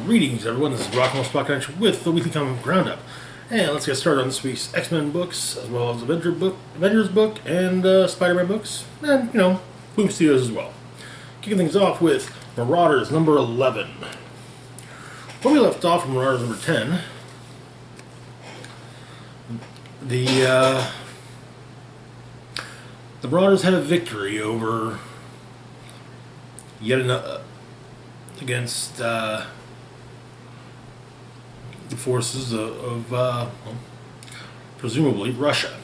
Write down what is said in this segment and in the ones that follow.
Greetings, everyone. This is Rock Spot Connection with the weekly comic roundup, and let's get started on this week's X-Men books, as well as Avengers book, and Spider-Man books, and Boom Studios as well. Kicking things off with Marauders number 11. When we left off from Marauders number 10, the Marauders had a victory over yet another against the forces of presumably Russia.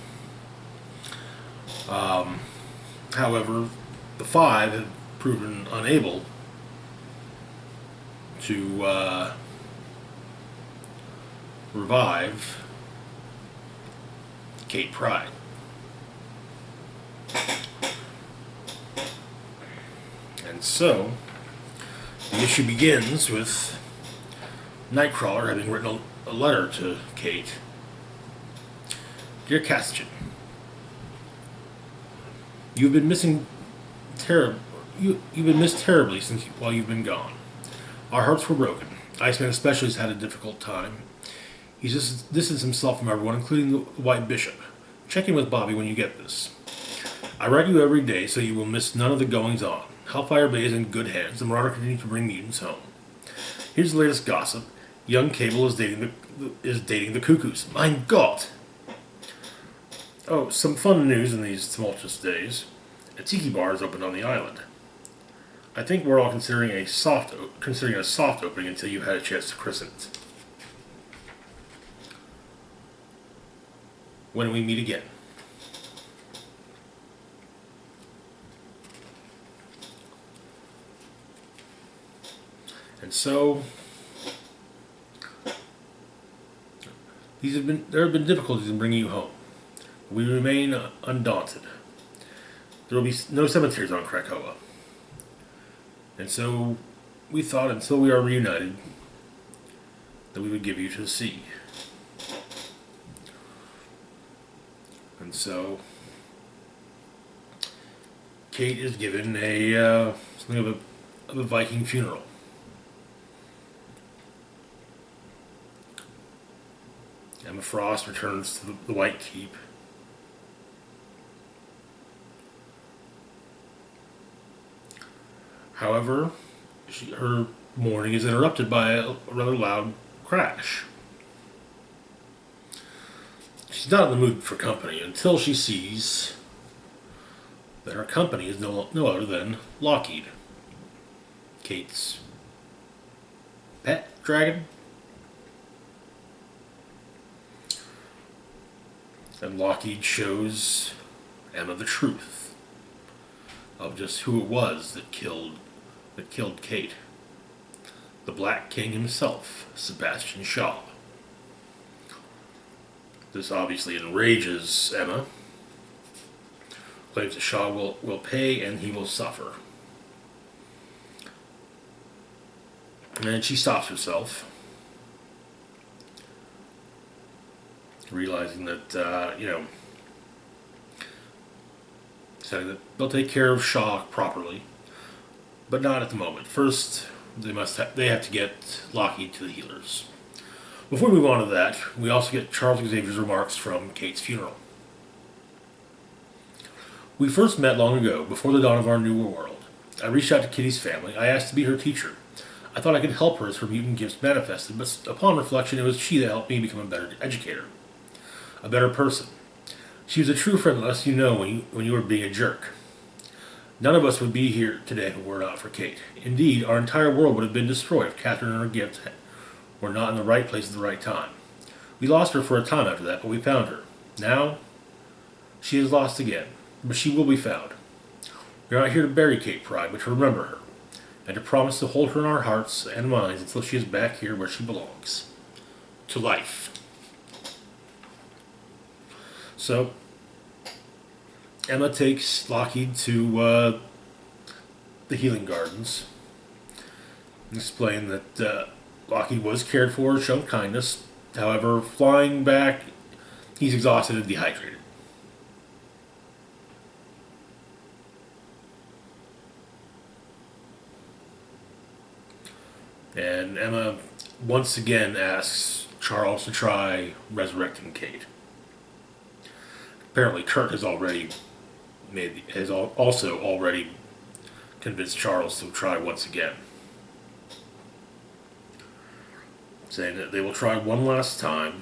However, the Five have proven unable to revive Kate Pryde. And so, the issue begins with Nightcrawler having written a letter to Kate. Dear Castian, you've been missing you've been missed terribly while you've been gone. Our hearts were broken. Iceman especially has had a difficult time. He's just distanced himself from everyone, including the White Bishop. Check in with Bobby when you get this. I write you every day so you will miss none of the goings-on. Hellfire Bay is in good hands. The Marauder continues to bring mutants home. Here's the latest gossip. Young Cable is dating the Cuckoos. Mein Gott! Oh, some fun news in these tumultuous days. A tiki bar is opened on the island. I think we're all considering a soft opening until you've had a chance to christen it. When we meet again. And so, there have been difficulties in bringing you home. We remain undaunted. There will be no cemeteries on Krakoa. And so, we thought until we are reunited, that we would give you to the sea. And so, Kate is given something of a Viking funeral. Emma Frost returns to the White Keep. However, her mourning is interrupted by a rather loud crash. She's not in the mood for company until she sees that her company is no other than Lockheed, Kate's pet dragon. And Lockheed shows Emma the truth of just who it was that killed Kate. The Black King himself, Sebastian Shaw. This obviously enrages Emma. Claims that Shaw will pay and he will suffer. And she stops herself, realizing that, saying that they'll take care of Shaw properly, but not at the moment. First, they have to get Lockheed to the healers. Before we move on to that, we also get Charles Xavier's remarks from Kate's funeral. We first met long ago, before the dawn of our new world. I reached out to Kitty's family. I asked to be her teacher. I thought I could help her as her mutant gifts manifested, but upon reflection, it was she that helped me become a better educator. A better person. She was a true friend, unless you know when you were being a jerk. None of us would be here today if it were not for Kate. Indeed, our entire world would have been destroyed if Catherine and her gift were not in the right place at the right time. We lost her for a time after that, but we found her. Now, she is lost again, but she will be found. We are not here to bury Kate Pryde, but to remember her, and to promise to hold her in our hearts and minds until she is back here where she belongs. To life. So, Emma takes Lockheed to the healing gardens. Explain that Lockheed was cared for, shown kindness. However, flying back, he's exhausted and dehydrated. And Emma once again asks Charles to try resurrecting Kate. Apparently, Kurt has also already convinced Charles to try once again, saying that they will try one last time,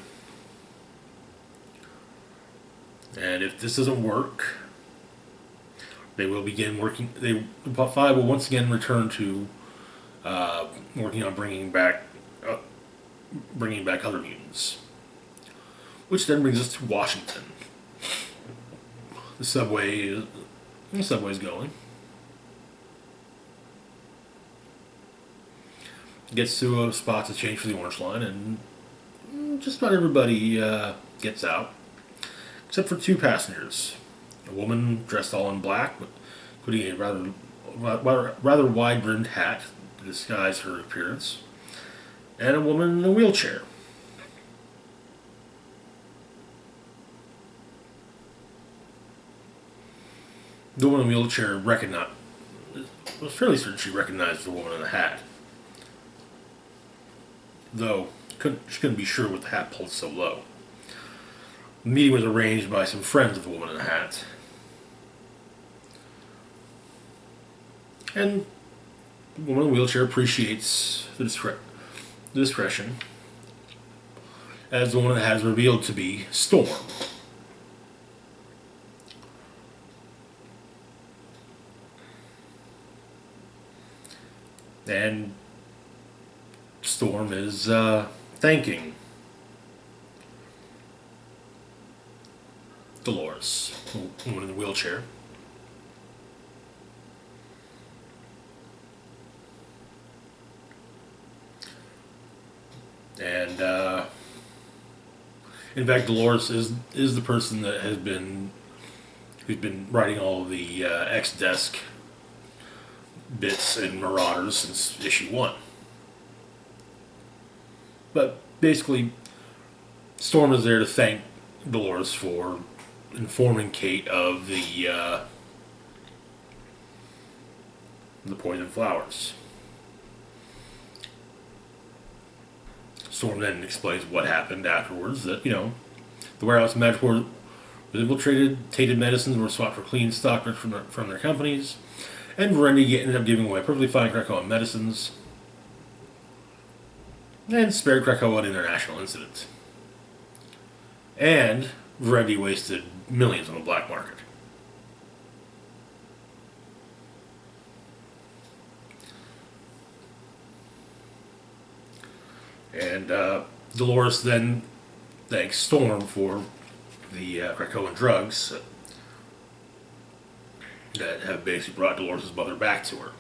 and if this doesn't work, they will begin working. The five will once again return to working on bringing back other mutants, which then brings us to Washington. The subway's going. Gets to a spot to change for the orange line, and just about everybody gets out, except for two passengers. A woman dressed all in black, including a rather wide-brimmed hat to disguise her appearance, and a woman in a wheelchair. The woman in the wheelchair was fairly certain she recognized the woman in the hat, though she couldn't be sure with the hat pulled so low. The meeting was arranged by some friends of the woman in the hat, and the woman in the wheelchair appreciates the discretion, as the woman in the hat is revealed to be Storm. And Storm is thanking Dolores, the woman in the wheelchair. And in fact, Dolores is the person that who's been writing all of the X-Desk bits in Marauders since issue 1. But basically, Storm is there to thank Dolores for informing Kate of the poison flowers. Storm then explains what happened afterwards, that, the warehouse of Madripoor was infiltrated, tainted medicines were swapped for clean stock from their companies, and Verendi ended up giving away perfectly fine Krakoan medicines, and spared Krakoa an international incident. And Verendi wasted millions on the black market. And Dolores then thanks Storm for the Krakoan drugs that have basically brought Dolores' mother back to her.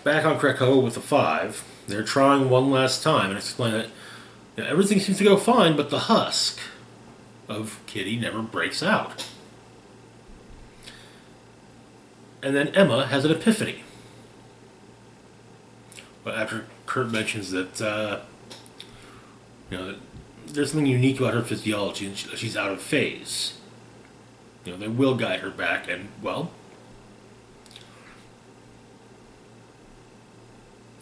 Back on Krakoa with the Five, they're trying one last time and explain that everything seems to go fine, but the husk of Kitty never breaks out. And then Emma has an epiphany. But after Kurt mentions that, that there's something unique about her physiology and she's out of phase. They will guide her back, and, well,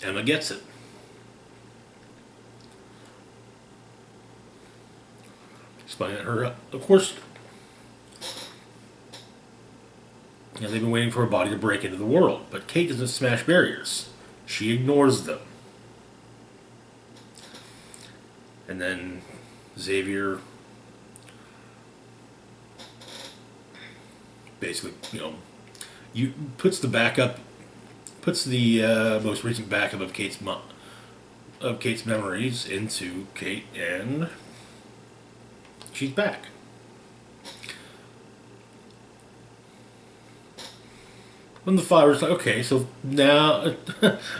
Emma gets it. Explaining that her, of course, they've been waiting for her body to break into the world, but Kate doesn't smash barriers. She ignores them. And then Xavier basically, puts the most recent backup of Kate's memories into Kate, and she's back. When the Five was like, okay, so now,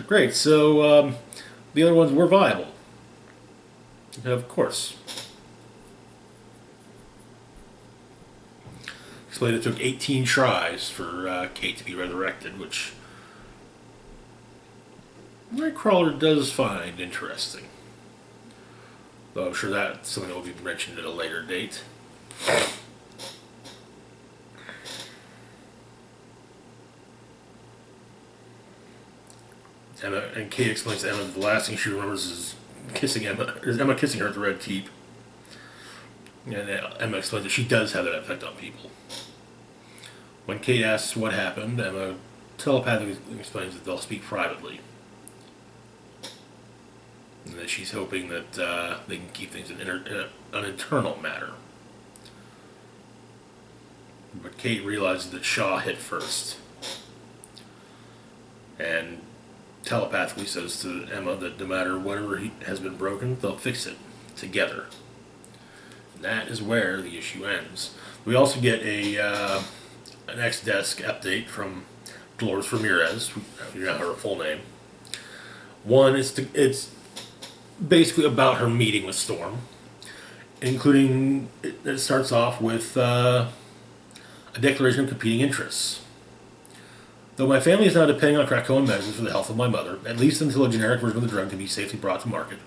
great, so the other ones were viable. Of course. Explained it took 18 tries for Kate to be resurrected, which Nightcrawler does find interesting. Though I'm sure that's something that will be mentioned at a later date. Emma and Kate explains to Emma that the last thing she remembers is Emma kissing her at the Red Keep. And Emma explains that she does have that effect on people. When Kate asks what happened, Emma telepathically explains that they'll speak privately. And that she's hoping that they can keep things an internal matter. But Kate realizes that Shaw hit first. And telepathically says to Emma that no matter whatever has been broken, they'll fix it together. And that is where the issue ends. We also get an X-Desk update from Dolores Ramirez, you know her full name. One, it's basically about her meeting with Storm, including, it starts off with a declaration of competing interests. Though my family is now depending on Krakoan medicines for the health of my mother, at least until a generic version of the drug can be safely brought to market,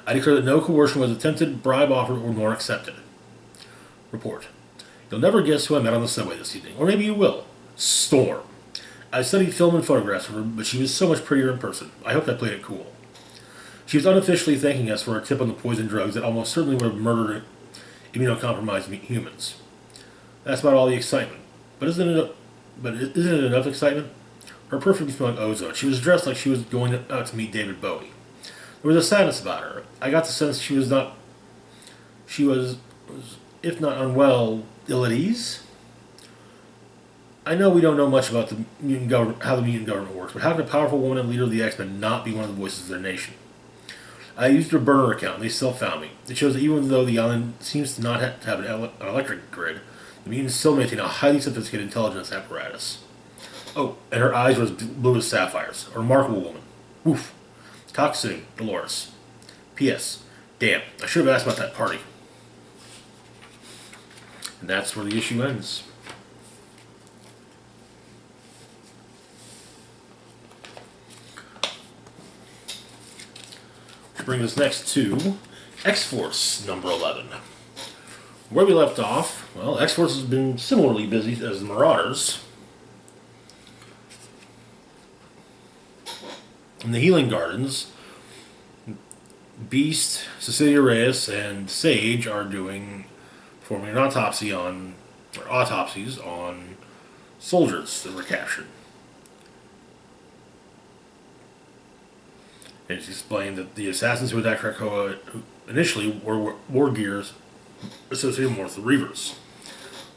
I declare that no coercion was attempted, bribe offered, or nor accepted. Report. You'll never guess who I met on the subway this evening, or maybe you will. Storm. I studied film and photographs of her, but she was so much prettier in person. I hoped I played it cool. She was unofficially thanking us for our tip on the poison drugs that almost certainly would have murdered immunocompromised humans. That's about all the excitement. But isn't it enough excitement? Her perfectly smelling ozone. She was dressed like she was going out to meet David Bowie. There was a sadness about her. I got the sense she was, if not unwell, ill at ease. I know we don't know much about how the mutant government works, but how could a powerful woman and leader of the X-Men not be one of the voices of their nation? I used her burner account, and they still found me. It shows that even though the island seems to not have an electric grid, the mutants still maintain a highly sophisticated intelligence apparatus. Oh, and her eyes were as blue as sapphires. A remarkable woman. Woof. Talk soon, Dolores. P.S. Damn, I should have asked about that party. And that's where the issue ends. Which brings us next to X-Force number 11. Where we left off, well, X-Force has been similarly busy as the Marauders. In the Healing Gardens, Beast, Cecilia Reyes, and Sage are performing an autopsies on soldiers that were captured. And it's explained that the assassins who attacked Krakoa initially were war gears associated more with the Reavers.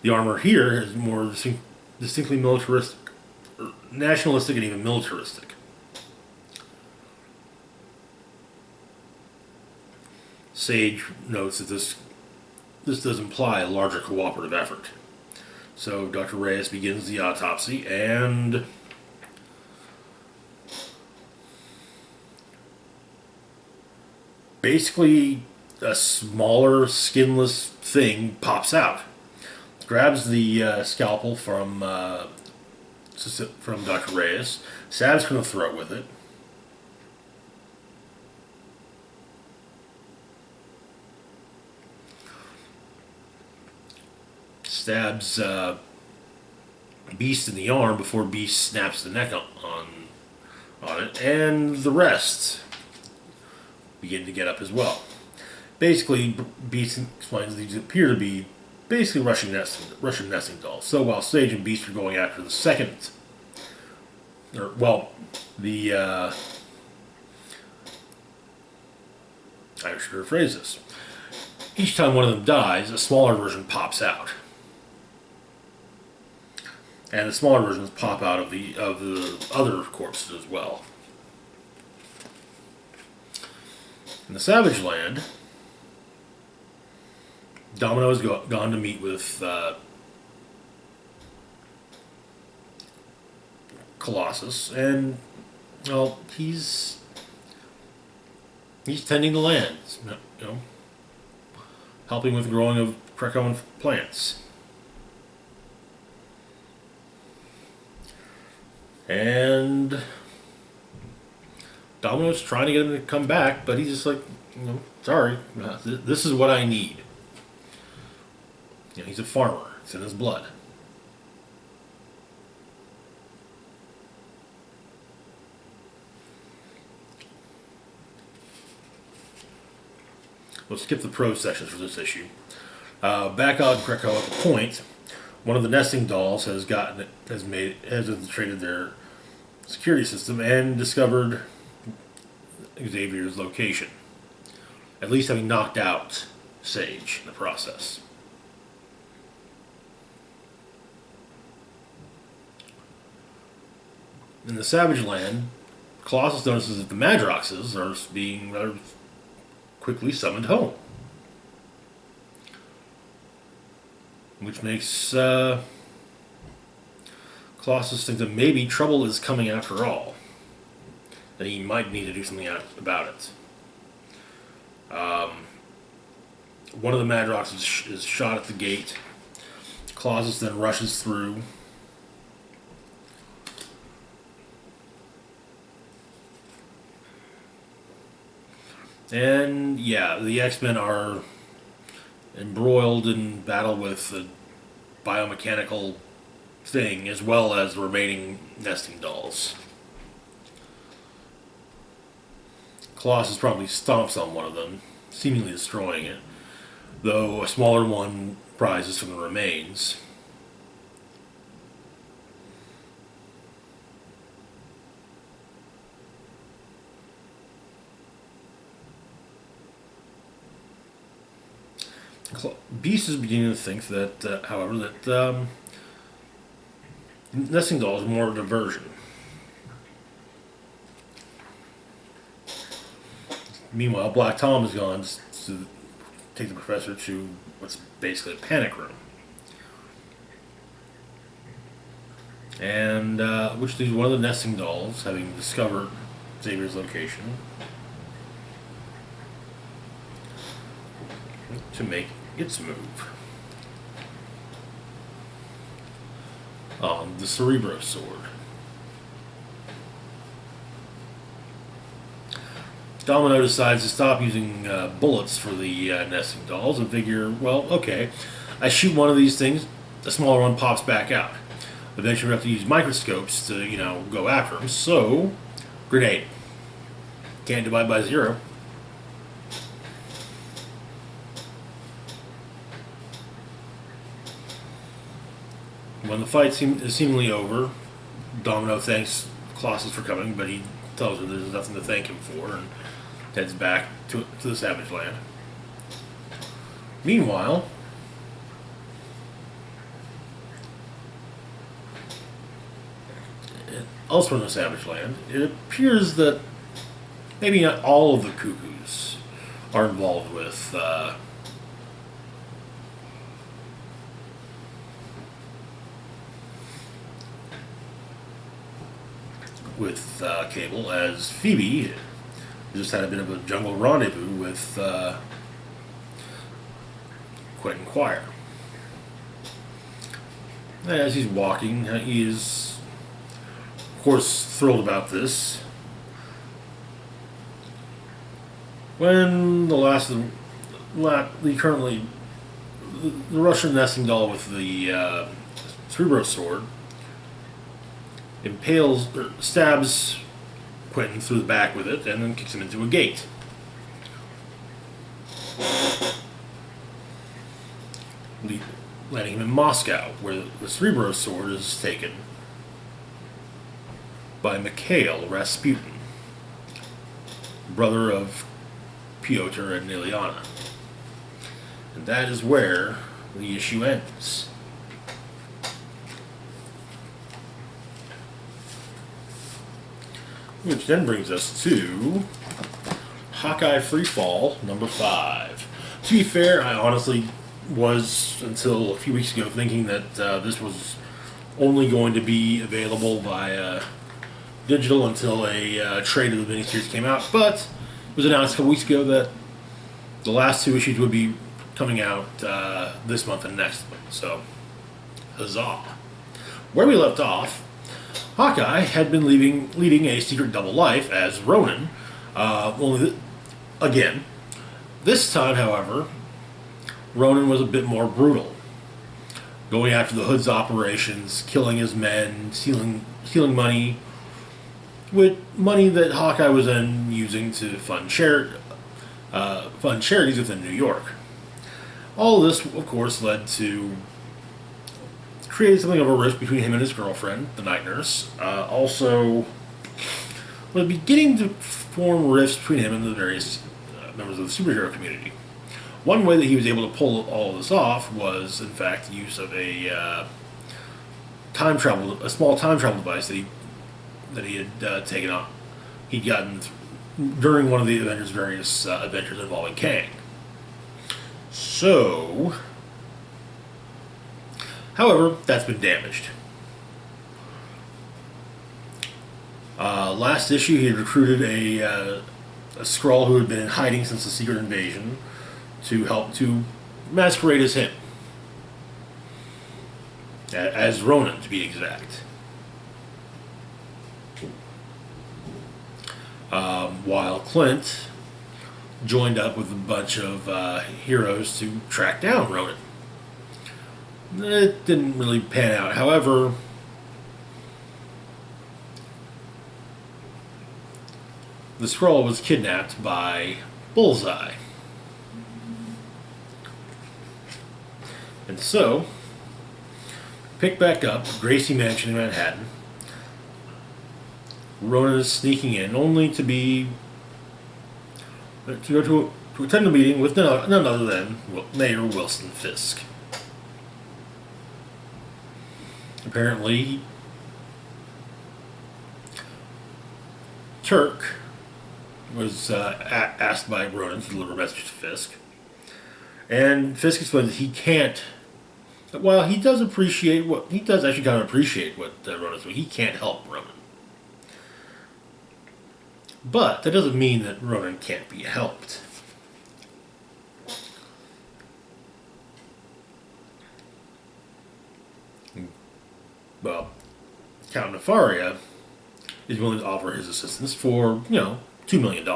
The armor here is more distinctly militaristic, nationalistic, and even militaristic. Sage notes that this does imply a larger cooperative effort. So Dr. Reyes begins the autopsy, and basically a smaller, skinless thing pops out. Grabs the scalpel from Dr. Reyes, stabs her in the throat with it. Stabs Beast in the arm before Beast snaps the neck on it, and the rest begin to get up as well. Basically, Beast explains these appear to be basically Russian nesting dolls. So while Sage and Beast are going after the second, I should rephrase this. Each time one of them dies, a smaller version pops out. And the smaller versions pop out of the other corpses as well. In the Savage Land, Domino has gone to meet with Colossus, and well, he's tending the land, helping with the growing of Krakoan plants. And Domino's trying to get him to come back, but he's just like, sorry, this is what I need. He's a farmer. It's in his blood. We'll skip the pro sections for this issue. Back on Krakow at the point, one of the nesting dolls has infiltrated their security system and discovered Xavier's location. At least having knocked out Sage in the process. In the Savage Land, Colossus notices that the Madroxes are being rather quickly summoned home. Which makes Colossus think that maybe trouble is coming after all. That he might need to do something about it. One of the Madroxes is shot at the gate. Colossus then rushes through. And yeah, the X-Men are embroiled in battle with the biomechanical thing, as well as the remaining nesting dolls. Colossus probably stomps on one of them, seemingly destroying it, though a smaller one prizes from the remains. Beast is beginning to think that, however, that nesting dolls are more of a diversion. Meanwhile, Black Tom has gone to take the professor to what's basically a panic room. And which leaves one of the nesting dolls, having discovered Xavier's location, to make its move on the Cerebro sword. Domino decides to stop using bullets for the nesting dolls and figure, well, okay, I shoot one of these things, the smaller one pops back out. Eventually we have to use microscopes to, go after them, so, grenade. Can't divide by zero. When the fight is seemingly over, Domino thanks Colossus for coming, but he tells her there's nothing to thank him for and heads back to the Savage Land. Meanwhile, elsewhere in the Savage Land, it appears that maybe not all of the Cuckoos are involved with Cable, as Phoebe just had a bit of a jungle rendezvous with Quentin Quire. As he's walking, he is, of course, thrilled about this. When the Russian nesting doll with the Cerebro sword stabs Quentin through the back with it, and then kicks him into a gate. Landing him in Moscow, where the Cerebro sword is taken by Mikhail Rasputin, brother of Pyotr and Ilyana. And that is where the issue ends. Which then brings us to Hawkeye Freefall number 5. To be fair, I honestly was, until a few weeks ago, thinking that this was only going to be available via digital until a trade of the miniseries came out, but it was announced a couple weeks ago that the last 2 issues would be coming out this month and next month, so huzzah. Where we left off, Hawkeye had been leading a secret double life as Ronin, again. This time, however, Ronin was a bit more brutal, going after the Hood's operations, killing his men, stealing money, with money that Hawkeye was then using to fund fund charities within New York. All of this, of course, led to created something of a rift between him and his girlfriend, the night nurse. Also, was beginning to form rifts between him and the various members of the superhero community. One way that he was able to pull all of this off was, in fact, the use of a small time travel device that he had taken on. He'd gotten during one of the Avengers' various adventures involving Kang. So, however, that's been damaged. Last issue, he had recruited a Skrull who had been in hiding since the Secret Invasion to help to masquerade as him. As Ronan, to be exact. While Clint joined up with a bunch of heroes to track down Ronan. It didn't really pan out. However, the Skrull was kidnapped by Bullseye. And so, picked back up Gracie Mansion in Manhattan. Ronan is sneaking in, only to go to attend a meeting with none other than Mayor Wilson Fisk. Apparently, Turk was asked by Ronan to deliver a message to Fisk, and Fisk explained that he can't. While he does actually kind of appreciate what Ronan's doing, he can't help Ronan. But that doesn't mean that Ronan can't be helped. Well, Count Nefaria is willing to offer his assistance for, $2 million.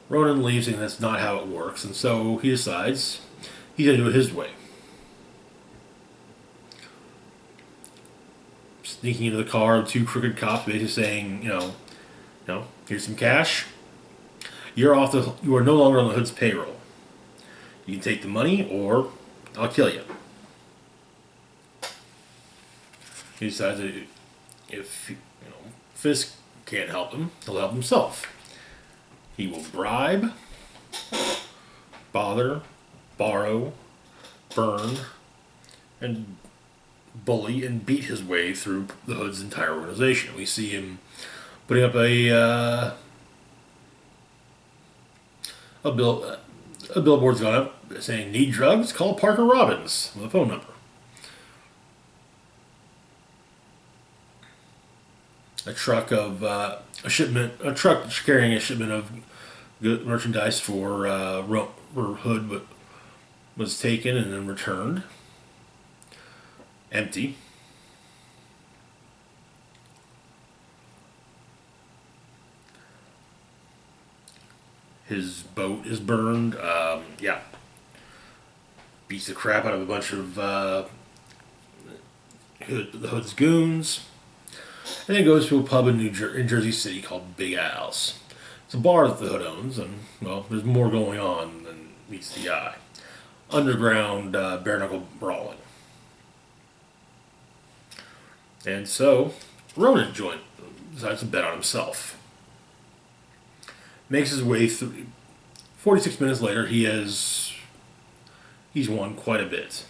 Ronan leaves and that's not how it works, and so he decides he's going to do it his way. Sneaking into the car of two crooked cops, basically saying, here's some cash. You are no longer on the Hood's payroll. You can take the money, or I'll kill you. He decides that if Fisk can't help him, he'll help himself. He will bribe, bother, borrow, burn, and bully and beat his way through the Hood's entire organization. We see him putting up a billboard's gone up saying, "Need drugs? Call Parker Robbins," with a phone number. A truck carrying a shipment of good merchandise for Hood was taken and then returned empty. His boat is burned. Beats the crap out of a bunch of the Hood's goons. And then goes to a pub in Jersey City called Big Al's. It's a bar that the Hood owns, and, there's more going on than meets the eye. Underground bare-knuckle brawling. And so, Ronan decides to bet on himself. Makes his way through. 46 minutes later, he's won quite a bit.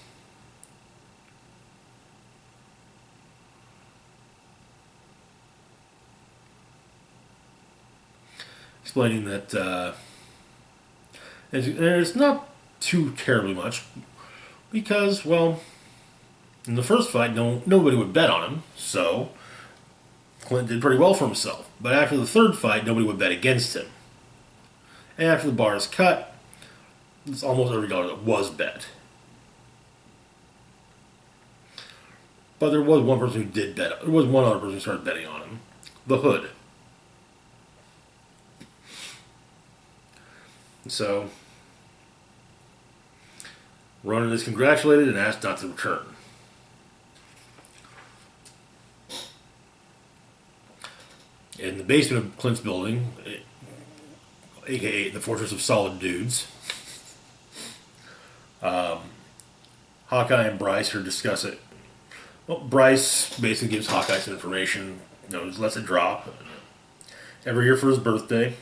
Explaining that it's not too terribly much because, in the first fight, nobody would bet on him, so Clint did pretty well for himself. But after the third fight, nobody would bet against him. And after the bar is cut, it's almost every dollar that was bet. But there was one person who did bet. There was one other person who started betting on him. The Hood. So, Ronan is congratulated and asked not to return. basement of Clint's building, aka the Fortress of Solid Dudes, Hawkeye and Bryce are discuss it. Well, Bryce basically gives Hawkeye some information, just lets it drop. Every year for his birthday,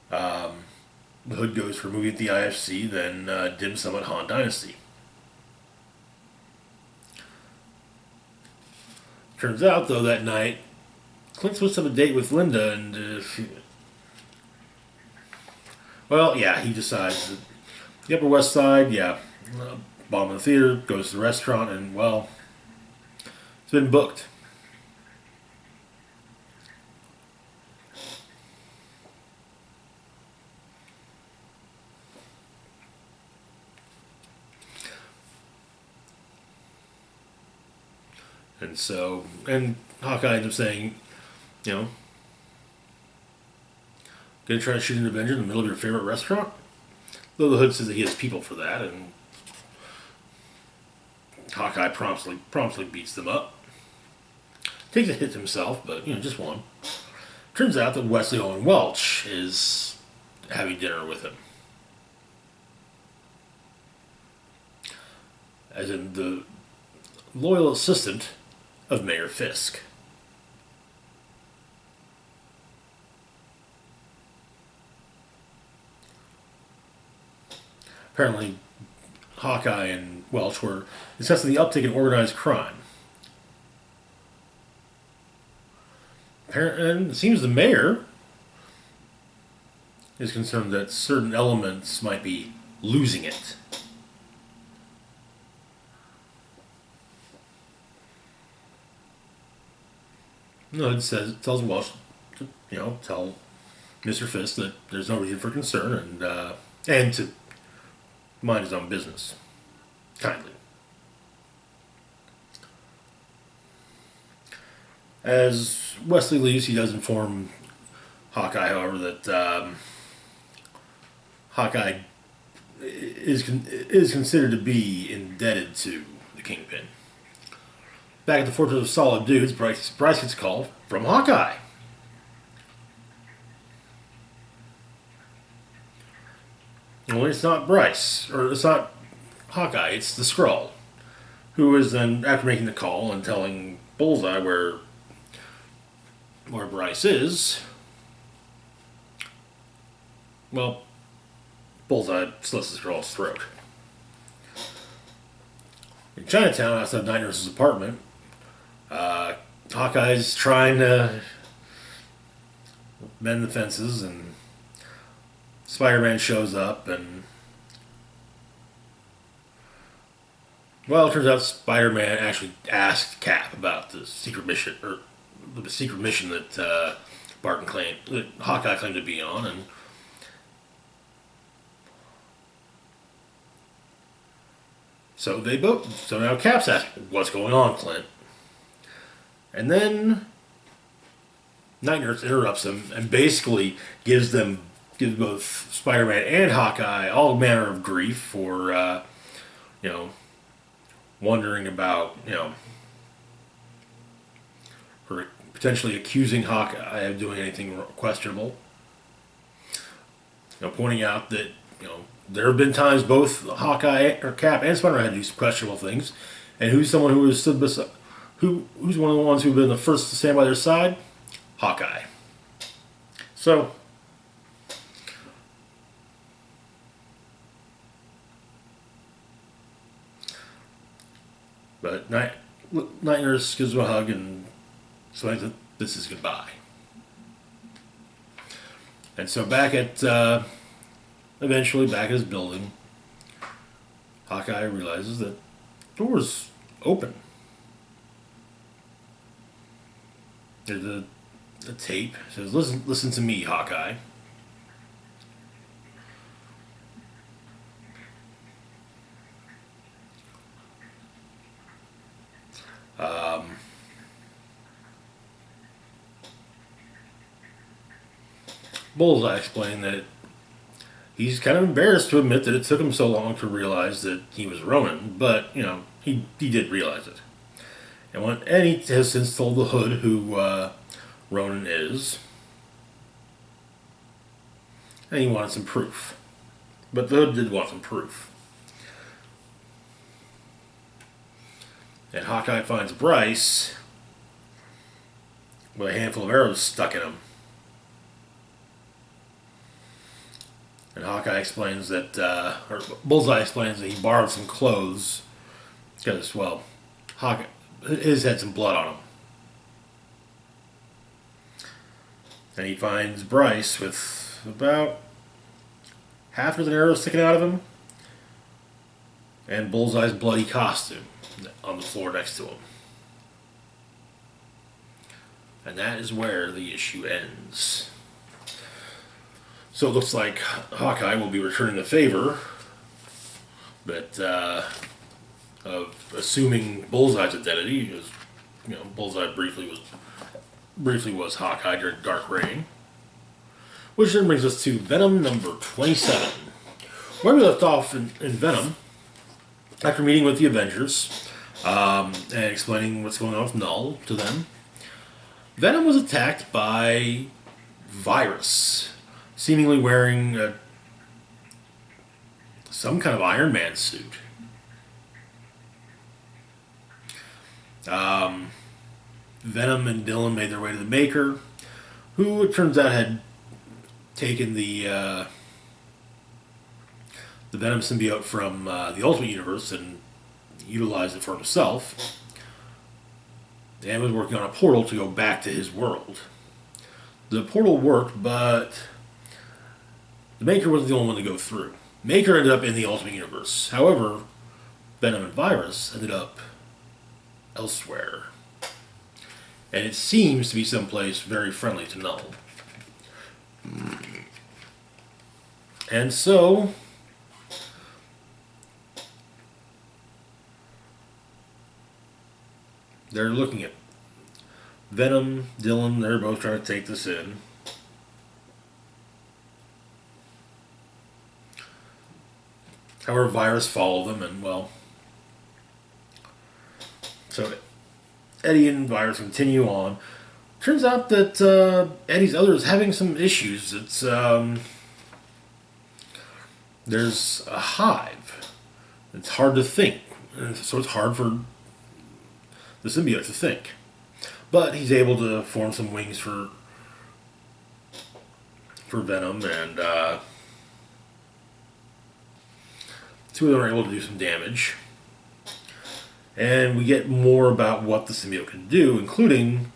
the Hood goes for a movie at the IFC, then dim sum at Han Dynasty. Turns out, though, that night, Clint's supposed to have a date with Linda, and he decides that the Upper West Side, bottom of the theater, goes to the restaurant, and, it's been booked. And Hawkeye ends up saying, gonna try to shoot an Avenger in the middle of your favorite restaurant? Though the Hood says that he has people for that, and Hawkeye promptly beats them up. Takes a hit himself, but, just one. Turns out that Wesley Owen Welch is having dinner with him. As in the loyal assistant of Mayor Fisk. Apparently, Hawkeye and Welch were discussing the uptick in organized crime. And it seems the mayor is concerned that certain elements might be losing it. No, it tells Welch to, tell Mr. Fisk that there's no reason for concern and to mind his own business. Kindly. As Wesley leaves, he does inform Hawkeye, however, that Hawkeye is considered to be indebted to the Kingpin. Back at the Fortress of Solid Dudes, Bryce gets a call from Hawkeye. Well, it's not Bryce, or it's not Hawkeye, it's the Skrull, who is then, after making the call and telling Bullseye where Bryce is, Bullseye slits the Skrull's throat. In Chinatown, outside Night Nurse's apartment, Hawkeye's trying to mend the fences, and Spider-Man shows up, and it turns out Spider-Man actually asked Cap about the secret mission, or the secret mission that that Hawkeye claimed to be on, and so now Cap's asking, "What's going on, Clint?" And then Night Nurse interrupts him and basically gives both Spider-Man and Hawkeye all manner of grief for wondering about for potentially accusing Hawkeye of doing anything questionable. Pointing out that there have been times both Hawkeye or Cap and Spider-Man had to do some questionable things, and who's someone who has stood beside, who's one of the ones who've been the first to stand by their side? Hawkeye. So, but Night Nurse gives him a hug and explains that this is goodbye. And so eventually back at his building, Hawkeye realizes that the door's open. There's a tape. It says, listen to me, Hawkeye. Bullseye explained that he's kind of embarrassed to admit that it took him so long to realize that he was Ronin, but, he did realize it. And he has since told the Hood, who Ronan is. And he wanted some proof. But the Hood did want some proof. And Hawkeye finds Bryce with a handful of arrows stuck in him. And Hawkeye explains that, or Bullseye explains that he borrowed some clothes because, well, Hawkeye, his had some blood on him. And he finds Bryce with about half a dozen arrows sticking out of him and Bullseye's bloody costume on the floor next to him. And that is where the issue ends. So it looks like Hawkeye will be returning the favor, but of assuming Bullseye's identity, because Bullseye briefly was Hawkeye during Dark Reign. Which then brings us to Venom number 27. Where we left off in Venom, after meeting with the Avengers and explaining what's going on with Null to them, Venom was attacked by Virus, seemingly wearing some kind of Iron Man suit. Venom and Dylan made their way to the Maker, who it turns out had taken the Venom symbiote from the Ultimate Universe and utilized it for himself, and was working on a portal to go back to his world. The portal worked, but the Maker wasn't the only one to go through. Maker ended up in the Ultimate Universe. However, Venom and Virus ended up elsewhere. And it seems to be someplace very friendly to Null. And so, they're looking at Venom, Dylan, they're both trying to take this in. However, Virus followed them, and well, so Eddie and Virus continue on. Turns out that Eddie's other is having some issues. It's there's a hive. It's hard to think, so it's hard for the symbiote to think. But he's able to form some wings for Venom, and two of them are able to do some damage. And we get more about what the symbiote can do, including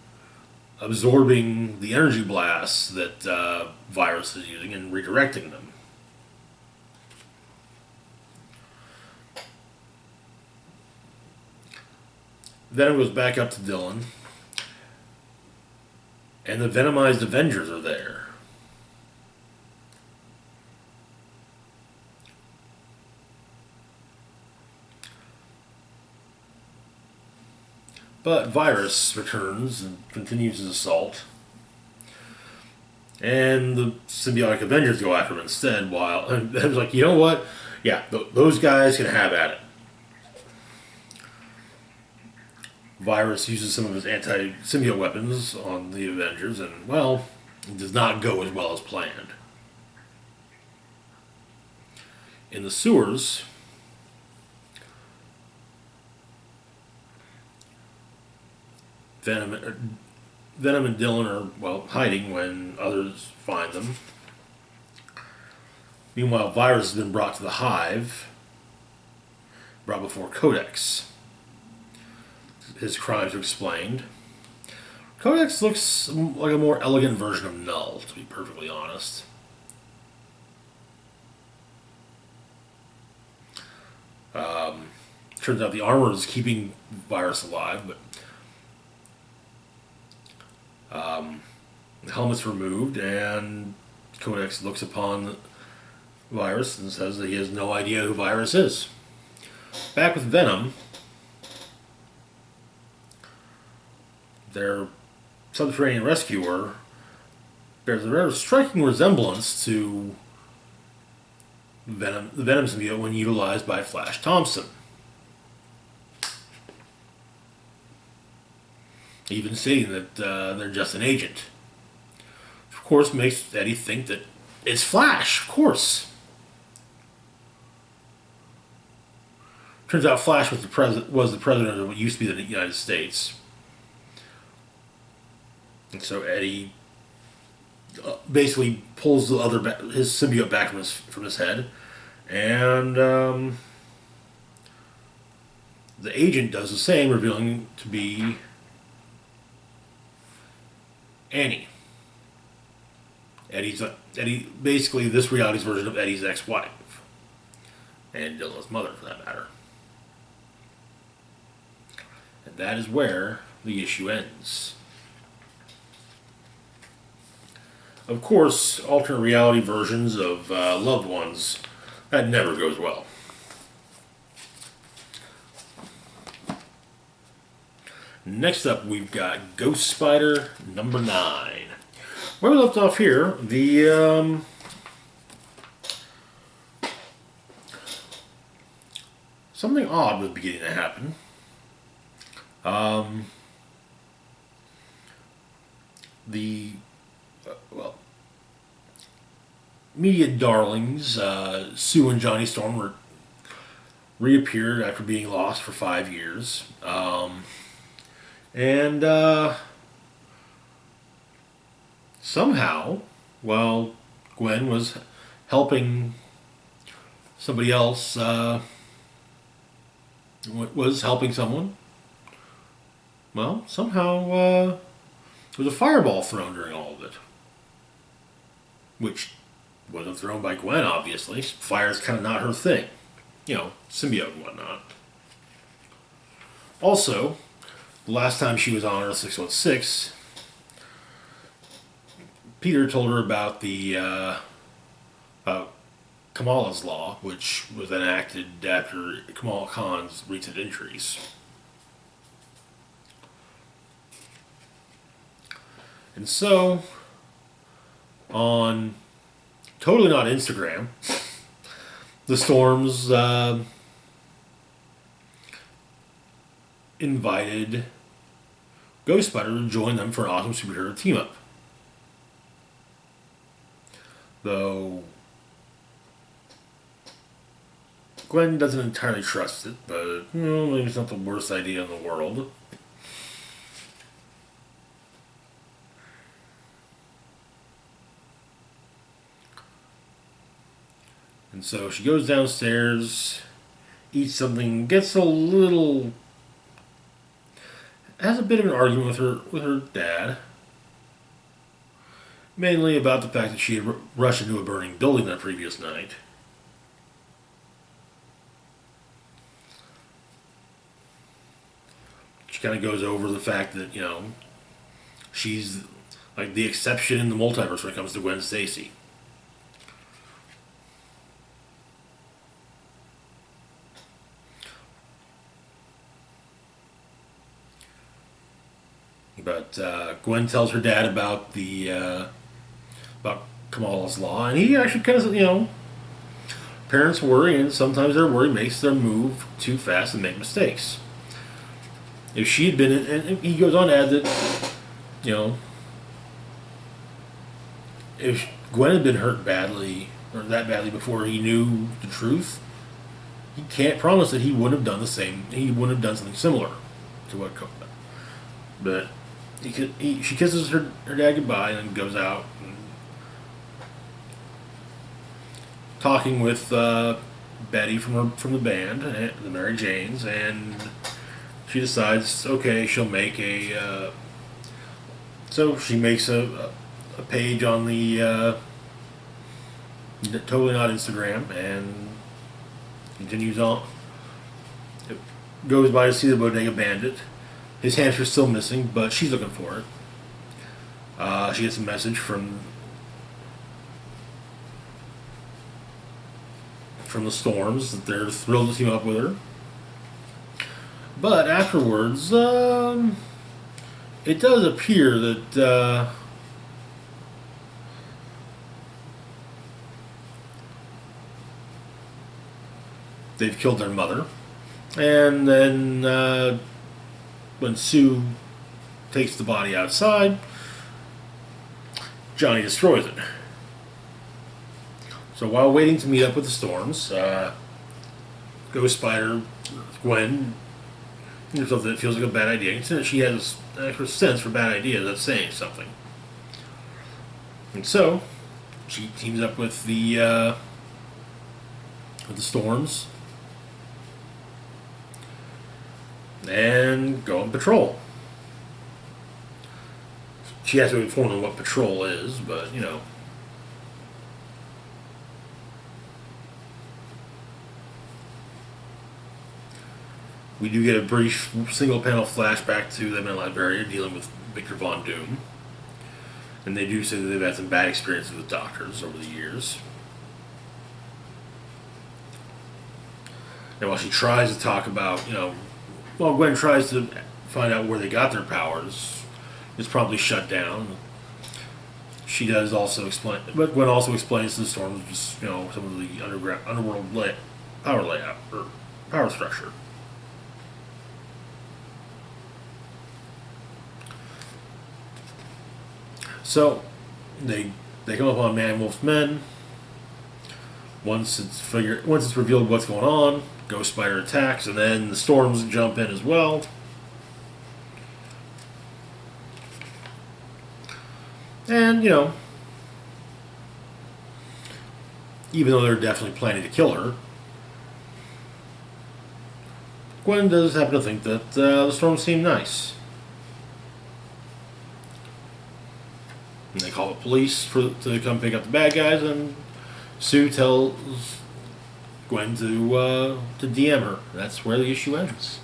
absorbing the energy blasts that Virus is using and redirecting them. Venom goes back up to Dylan, and the Venomized Avengers are there. But Virus returns and continues his assault. And the symbiotic Avengers go after him instead, while I was like, you know what? Yeah, those guys can have at it. Virus uses some of his anti-symbiote weapons on the Avengers, and, well, it does not go as well as planned. In the sewers, Venom and Dylan are, well, hiding when others find them. Meanwhile, Virus has been brought to the Hive, brought before Codex. His crimes are explained. Codex looks like a more elegant version of Null, to be perfectly honest. Turns out the armor is keeping Virus alive, but the helmet's removed, and Codex looks upon Virus and says that he has no idea who Virus is. Back with Venom, their subterranean rescuer bears a rather striking resemblance to the Venom symbiote when utilized by Flash Thompson. even stating that they're just an agent. Of course, makes Eddie think that it's Flash, of course. Turns out Flash was the president of what used to be the United States. And so Eddie basically pulls his symbiote back from his head, and the agent does the same, revealing to be Annie. Eddie. Basically, this reality's version of Eddie's ex-wife, and Dylan's mother, for that matter. And that is where the issue ends. Of course, alternate reality versions of loved ones, that never goes well. Next up, we've got Ghost Spider number 9. Where we left off here, something odd was beginning to happen. Media darlings Sue and Johnny Storm reappeared after being lost for 5 years, and somehow, while Gwen was helping somebody else, was helping someone, well, somehow there was a fireball thrown during all of it. Which wasn't thrown by Gwen, obviously. Fire's kind of not her thing. Symbiote and whatnot. Also, the last time she was on Earth 616, Peter told her about about Kamala's Law, which was enacted after Kamala Khan's recent injuries. And so, on totally not Instagram, the Storms invited Ghost Spider to join them for an awesome superhero team-up. Though Gwen doesn't entirely trust it, but maybe it's not the worst idea in the world. And so she goes downstairs, eats something, has a bit of an argument with her dad, mainly about the fact that she had rushed into a burning building that previous night. She kind of goes over the fact that she's like the exception in the multiverse when it comes to Gwen Stacy. But Gwen tells her dad about about Kamala's Law, and he actually kind of parents worry, and sometimes their worry makes them move too fast and make mistakes. If she had been, and he goes on to add that if Gwen had been hurt badly or that badly before he knew the truth, he can't promise that he wouldn't have done the same. He wouldn't have done something similar to what. But she kisses her dad goodbye and then goes out and talking with Betty from the band, the Mary Janes, and she decides, okay, she'll make so she makes a page on the totally not Instagram and continues on. It goes by to see the Bodega Bandit. His hamster's still missing, but she's looking for it. She gets a message from the Storms that they're thrilled to team up with her. But afterwards, it does appear that they've killed their mother. And then when Sue takes the body outside. Johnny destroys it. So while waiting to meet up with the Storms, Ghost Spider Gwen something that feels like a bad idea. Considering she has an extra sense for bad ideas, that's saying something. And so she teams up with the Storms and go on patrol. She has to inform them what patrol is, but you know. We do get a brief single panel flashback to them in Liberia dealing with Victor Von Doom. And they do say that they've had some bad experiences with doctors over the years. And while she tries to talk about, while Gwen tries to find out where they got their powers, it's promptly shut down. She does also explain, but Gwen also explains to the Storms just, some of the underworld power layout, or power structure. So, they come upon Man Wolf's men. Once it's revealed what's going on, Ghost Spider attacks, and then the Storms jump in as well. And, even though they're definitely planning to kill her, Gwen does happen to think that the Storms seem nice. And they call the police to come pick up the bad guys, and Sue tells Gwen to DM her. That's where the issue ends.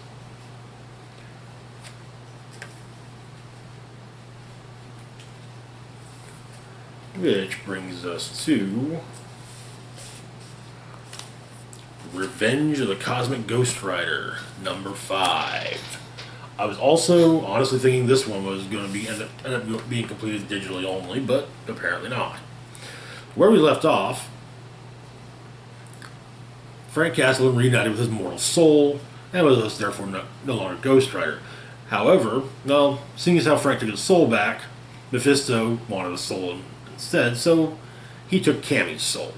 Which brings us to Revenge of the Cosmic Ghost Rider, number 5. I was also honestly thinking this one was going to end up being completed digitally only, but apparently not. Where we left off, Frank Castle reunited with his mortal soul, and was therefore no longer Ghost Rider. However, seeing as how Frank took his soul back, Mephisto wanted a soul instead, so he took Cammy's soul.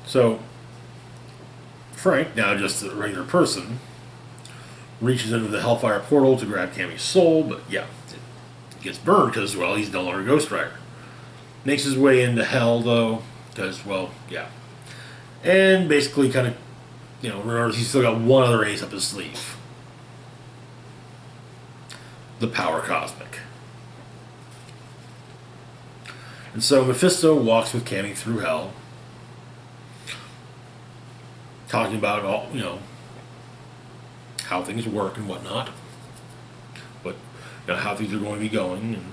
So Frank, now just a regular person, reaches into the Hellfire portal to grab Cammy's soul, but yeah, it gets burned because, he's no longer Ghost Rider. Makes his way into Hell, though, because, yeah. And basically kind of, remembers he's still got one other ace up his sleeve. The Power Cosmic. And so Mephisto walks with Cammy through Hell, talking about all, how things work and whatnot, but how things are going to be going. And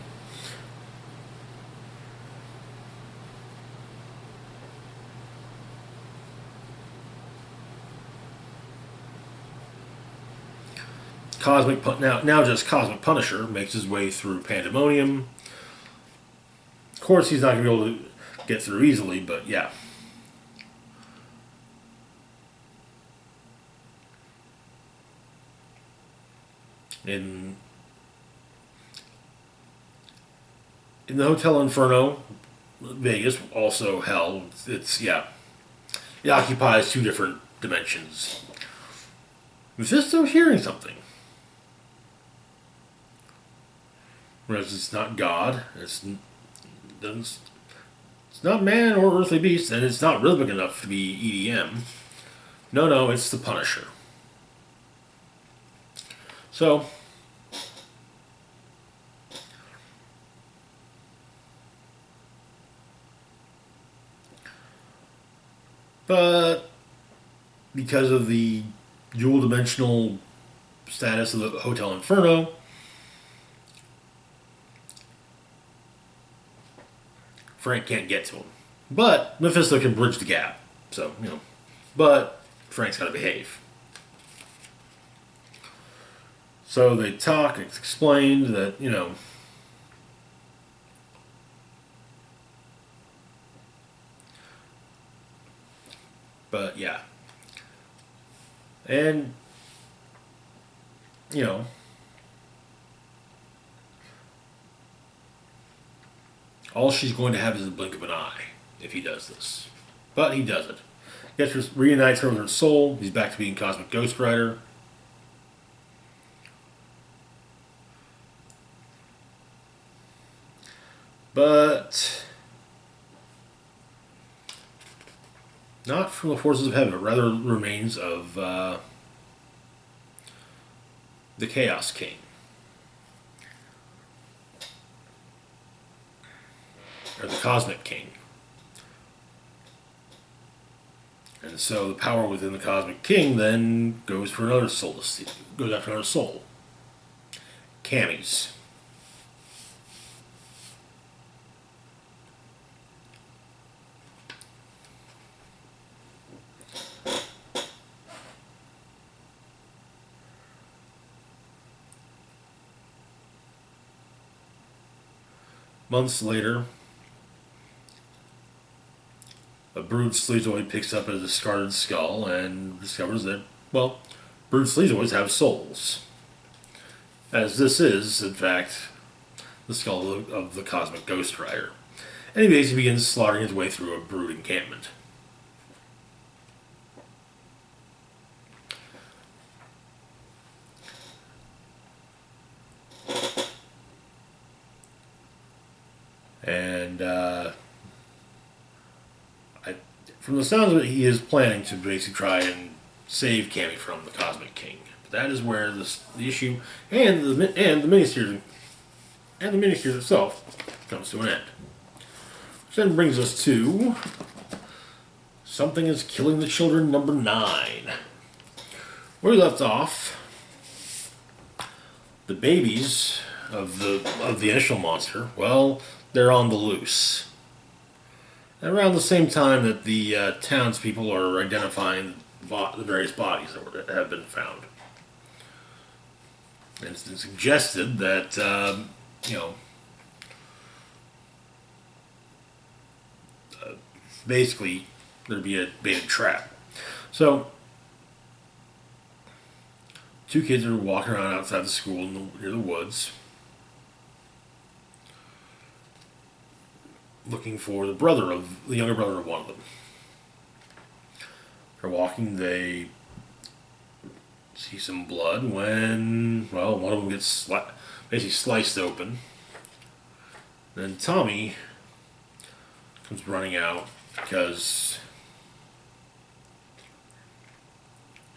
now just Cosmic Punisher makes his way through Pandemonium. Of course, he's not going to be able to get through easily, but yeah. In the Hotel Inferno, Vegas, also Hell, it occupies 2 different dimensions. Mephisto's hearing something. Whereas it's not God, it's not man or earthly beast, and it's not rhythmic enough to be EDM. No, it's the Punisher. So, but because of the dual-dimensional status of the Hotel Inferno, Frank can't get to him. But Mephisto can bridge the gap. So, but Frank's got to behave. So they talk, it's explained that, but yeah. And you know, all she's going to have is the blink of an eye if he does this. But he does it. Gets her, reunites her with her soul. He's back to being Cosmic Ghost Rider. But not from the forces of heaven, but rather the remains of the Chaos King. Or the Cosmic King. And so the power within the Cosmic King then goes for another soul to steal, goes after another soul. Cammy's. Months later, a Brood Sleazoid picks up a discarded skull and discovers that, well, Brood Sleazoids have souls. As this is, in fact, the skull of the Cosmic Ghost Rider. And he basically begins slaughtering his way through a Brood encampment. And from the sounds of it, he is planning to basically try and save Cammy from the Cosmic King. But that is where the issue and the miniseries itself comes to an end. Which then brings us to Something is Killing the Children number 9. Where we left off, the babies of the initial monster, well, they're on the loose. And around the same time that the townspeople are identifying the various bodies that have been found. And it's been suggested that, basically there'd be a baited trap. So, two kids are walking around outside the school near the woods, looking for the younger brother of one of them. They're walking, they see some blood when, well, one of them gets basically sliced open. Then Tommy comes running out because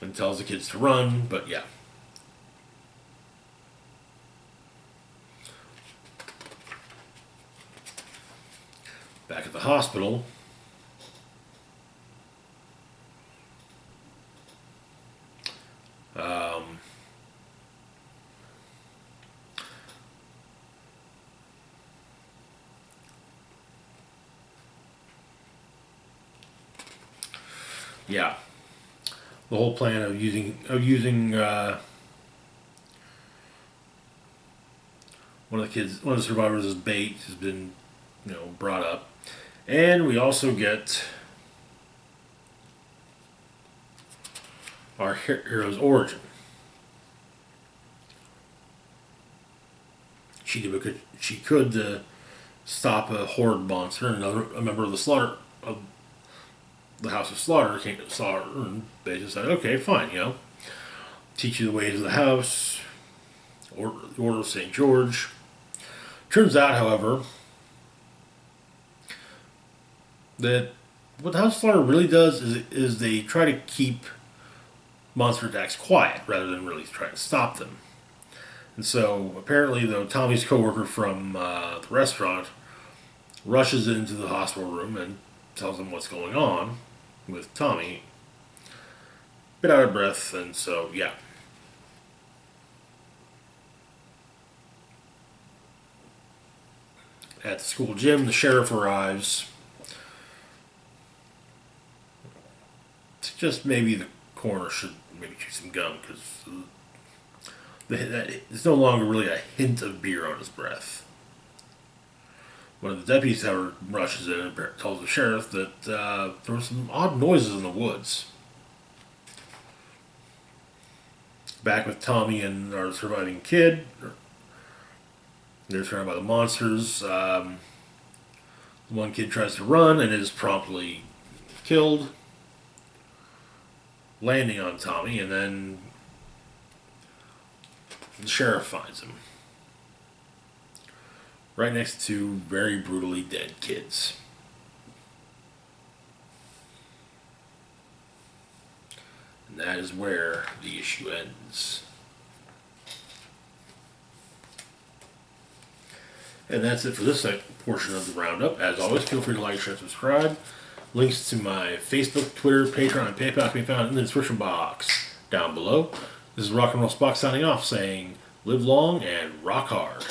and tells the kids to run, but yeah. Back at the hospital, yeah, the whole plan of using one of the survivors as bait has been, brought up. And we also get our hero's origin. She could stop a horde monster, and a member of the House of Slaughter saw her and basically said, "Okay, fine, teach you the ways of the house, or the Order of St. George." Turns out, however, that what the House of Slaughter really does is they try to keep monster attacks quiet rather than really try to stop them. And so apparently, though, Tommy's coworker from the restaurant rushes into the hospital room and tells him what's going on with Tommy. Bit out of breath, and so yeah. At the school gym, the sheriff arrives. Just maybe the coroner should maybe chew some gum, because there's no longer really a hint of beer on his breath. One of the deputies, however, rushes in and tells the sheriff that there were some odd noises in the woods. back with Tommy and our surviving kid. They're surrounded by the monsters. One kid tries to run and is promptly killed, landing on Tommy, and then the sheriff finds him. Right next to very brutally dead kids. And that is where the issue ends. And that's it for this portion of the roundup. As always, feel free to like, share, and subscribe. Links to my Facebook, Twitter, Patreon, and PayPal can be found in the description box down below. This is Rock and Roll Spock signing off, saying, live long and rock hard.